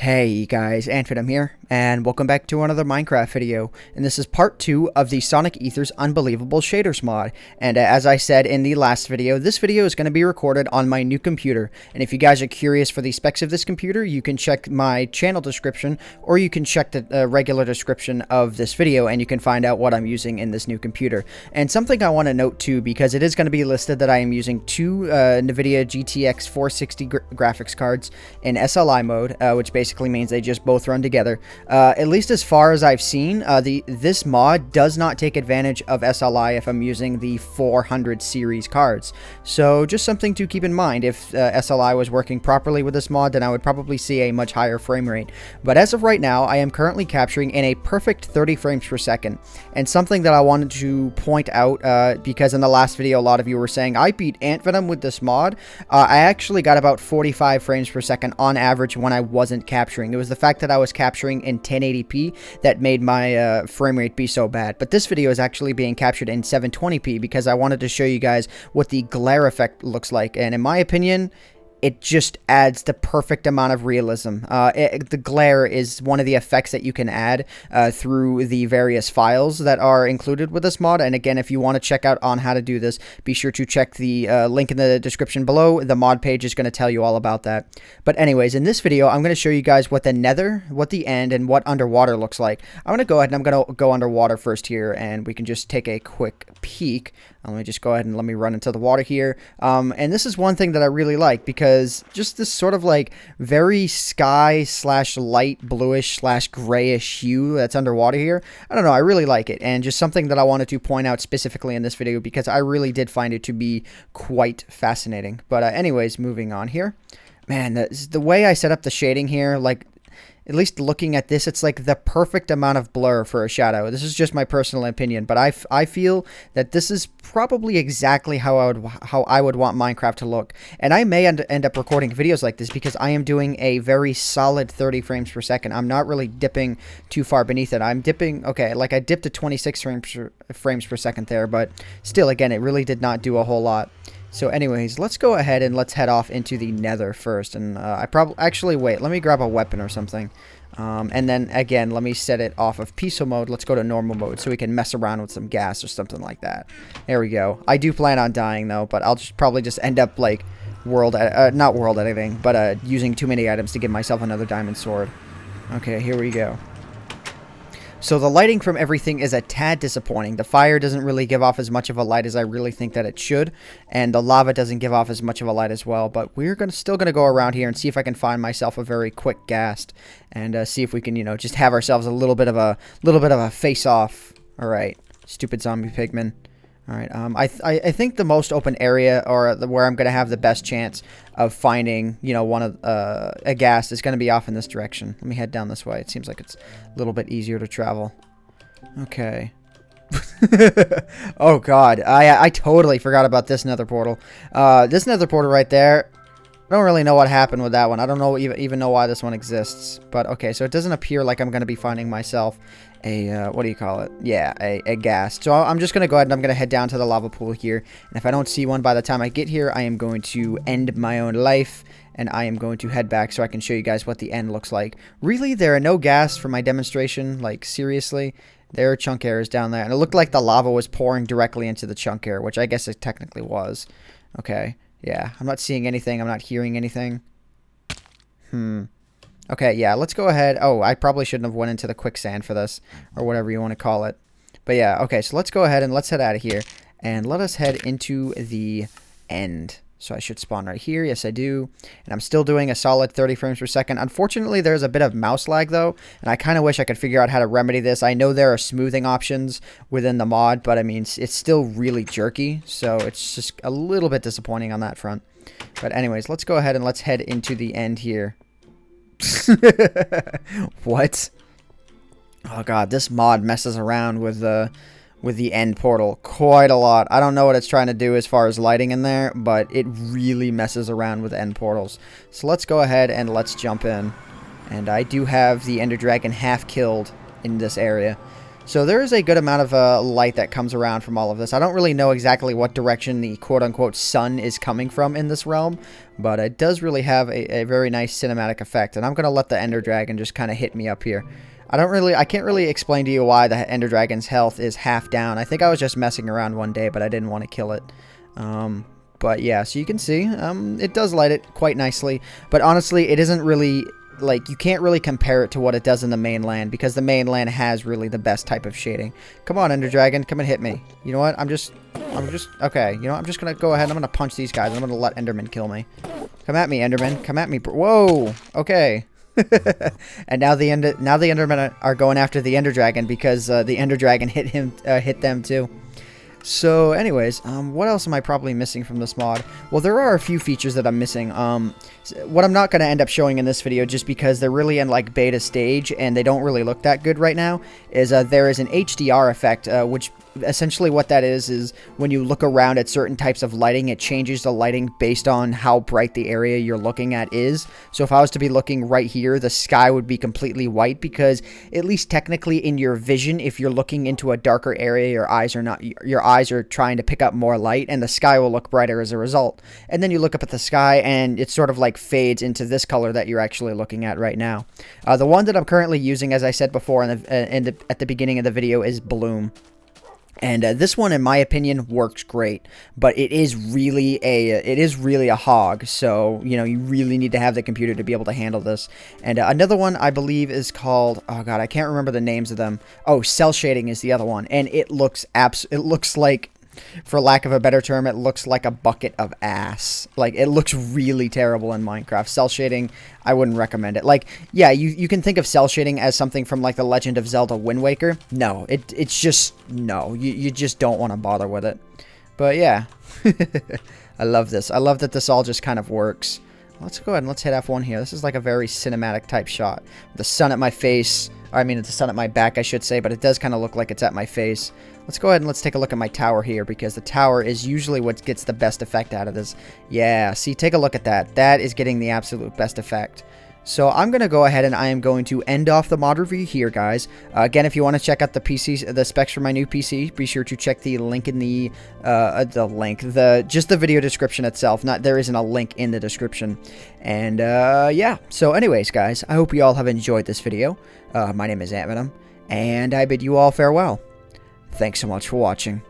Hey guys, AntVenom here, and welcome back to another Minecraft video, and this is part 2 of the Sonic Aether's Unbelievable Shaders mod. And as I said in the last video, this video is going to be recorded on my new computer, and if you guys are curious for the specs of this computer, you can check my channel description, or you can check the regular description of this video, and you can find out what I'm using in this new computer. And something I want to note too, because it is going to be listed that I am using two NVIDIA GTX 460 graphics cards in SLI mode, which basically means they just both run together. At least as far as I've seen, this mod does not take advantage of SLI if I'm using the 400 series cards. So just something to keep in mind. If SLI was working properly with this mod, then I would probably see a much higher frame rate. But as of right now, I am currently capturing in a perfect 30 frames per second. And something that I wanted to point out, because in the last video, a lot of you were saying, I beat AntVenom with this mod. I actually got about 45 frames per second on average when I wasn't capturing. It was the fact that I was capturing in 1080p that made my frame rate be so bad. But this video is actually being captured in 720p because I wanted to show you guys what the glare effect looks like. And in my opinion, it just adds the perfect amount of realism. The glare is one of the effects that you can add through the various files that are included with this mod. And again, if you want to check out on how to do this, be sure to check the link in the description below. The mod page is going to tell you all about that. But anyways, in this video, I'm going to show you guys what the nether, what the end, and what underwater looks like. I'm going to go ahead and I'm going to go underwater first here, and we can just take a quick peek. Let me just go ahead and let me run into the water here. And this is one thing that I really like, because just this sort of like very sky slash light bluish slash grayish hue that's underwater here. I don't know, I really like it. And just something that I wanted to point out specifically in this video, because I really did find it to be quite fascinating. But anyways, moving on here. Man, the way I set up the shading here, like, at least looking at this, it's like the perfect amount of blur for a shadow. This is just my personal opinion, but I feel that this is probably exactly how I would want Minecraft to look. And I may end up recording videos like this because I am doing a very solid 30 frames per second. I'm not really dipping too far beneath it. I'm dipping, okay, like I dipped to 26 frames per second there, but still, again, it really did not do a whole lot. So anyways, let's go ahead and let's head off into the nether first. And actually, wait, let me grab a weapon or something. And then, again, let me set it off of peaceful mode. Let's go to normal mode so we can mess around with some gas or something like that. There we go. I do plan on dying, though, but I'll probably just end up, like, not world editing, but using too many items to give myself another diamond sword. Okay, here we go. So the lighting from everything is a tad disappointing. The fire doesn't really give off as much of a light as I really think that it should, and the lava doesn't give off as much of a light as well. But we're still gonna go around here and see if I can find myself a very quick ghast, and see if we can, you know, just have ourselves a little bit of a face-off. All right, stupid zombie pigmen. All right, I think the most open area, or where I'm going to have the best chance of finding, you know, one of a ghast is going to be off in this direction. Let me head down this way. It seems like it's a little bit easier to travel. Okay. Oh, God. I totally forgot about this nether portal. This nether portal right there, I don't really know what happened with that one. I don't know even know why this one exists. But, okay, so it doesn't appear like I'm going to be finding myself a, what do you call it? Yeah, a ghast. So I'm just going to go ahead and I'm going to head down to the lava pool here. And if I don't see one by the time I get here, I am going to end my own life. And I am going to head back so I can show you guys what the end looks like. Really, there are no ghasts for my demonstration. Like, seriously? There are chunk errors down there. And it looked like the lava was pouring directly into the chunk error, which I guess it technically was. Okay. Yeah, I'm not seeing anything. I'm not hearing anything. Okay, yeah, let's go ahead. Oh, I probably shouldn't have went into the quicksand for this, or whatever you want to call it. But yeah, okay, so let's go ahead and let's head out of here. And let us head into the end. So I should spawn right here. Yes, I do. And I'm still doing a solid 30 frames per second. Unfortunately, there's a bit of mouse lag, though. And I kind of wish I could figure out how to remedy this. I know there are smoothing options within the mod, but I mean, it's still really jerky. So it's just a little bit disappointing on that front. But anyways, let's go ahead and let's head into the end here. What? Oh, God, this mod messes around with the end portal quite a lot. I don't know what it's trying to do as far as lighting in there, but it really messes around with end portals. So let's go ahead and let's jump in. And I do have the Ender Dragon half killed in this area. So there is a good amount of light that comes around from all of this. I don't really know exactly what direction the quote-unquote sun is coming from in this realm, but it does really have a very nice cinematic effect. And I'm going to let the Ender Dragon just kind of hit me up here. I can't really explain to you why the Ender Dragon's health is half down. I think I was just messing around one day, but I didn't want to kill it. But yeah, so you can see, it does light it quite nicely. But honestly, it isn't really... like, you can't really compare it to what it does in the mainland, because the mainland has really the best type of shading. Come on, Ender Dragon, come and hit me. You know what? Okay, you know, I'm just gonna go ahead and I'm gonna punch these guys, and I'm gonna let Enderman kill me. Come at me, Enderman. Come at me. Whoa! Okay. And now the Endermen are going after the Ender Dragon, because the Ender Dragon hit them too. So anyways, what else am I probably missing from this mod? Well, there are a few features that I'm missing. What I'm not going to end up showing in this video, just because they're really in like beta stage and they don't really look that good right now, is there is an HDR effect, which essentially what that is when you look around at certain types of lighting, it changes the lighting based on how bright the area you're looking at is. So if I was to be looking right here, the sky would be completely white, because at least technically in your vision, if you're looking into a darker area, your eyes are trying to pick up more light, and the sky will look brighter as a result. And then you look up at the sky and it sort of like fades into this color that you're actually looking at right now. The one that I'm currently using, as I said before at the beginning of the video, is Bloom. And this one, in my opinion, works great, but it is really a hog. So, you know, you really need to have the computer to be able to handle this. And another one, I believe, is called, oh god, I can't remember the names of them. Oh, cell shading is the other one, and it looks like, for lack of a better term, it looks like a bucket of ass. Like, it looks really terrible in Minecraft. Cell shading, I wouldn't recommend it. Like, yeah, you can think of cell shading as something from, like, The Legend of Zelda Wind Waker. No, it's just, no. You just don't want to bother with it. But, yeah. I love this. I love that this all just kind of works. Let's go ahead and let's hit F1 here. This is like a very cinematic type shot. The sun at my face. I mean, it's the sun at my back, I should say, but it does kind of look like it's at my face. Let's go ahead and let's take a look at my tower here, because the tower is usually what gets the best effect out of this. Yeah, see, take a look at that. That is getting the absolute best effect. So I'm going to go ahead and I am going to end off the mod review here, guys. Again, if you want to check out the specs for my new PC, be sure to check the link in just the video description itself. There isn't a link in the description. And yeah, so anyways, guys, I hope you all have enjoyed this video. My name is AntVenom, and I bid you all farewell. Thanks so much for watching.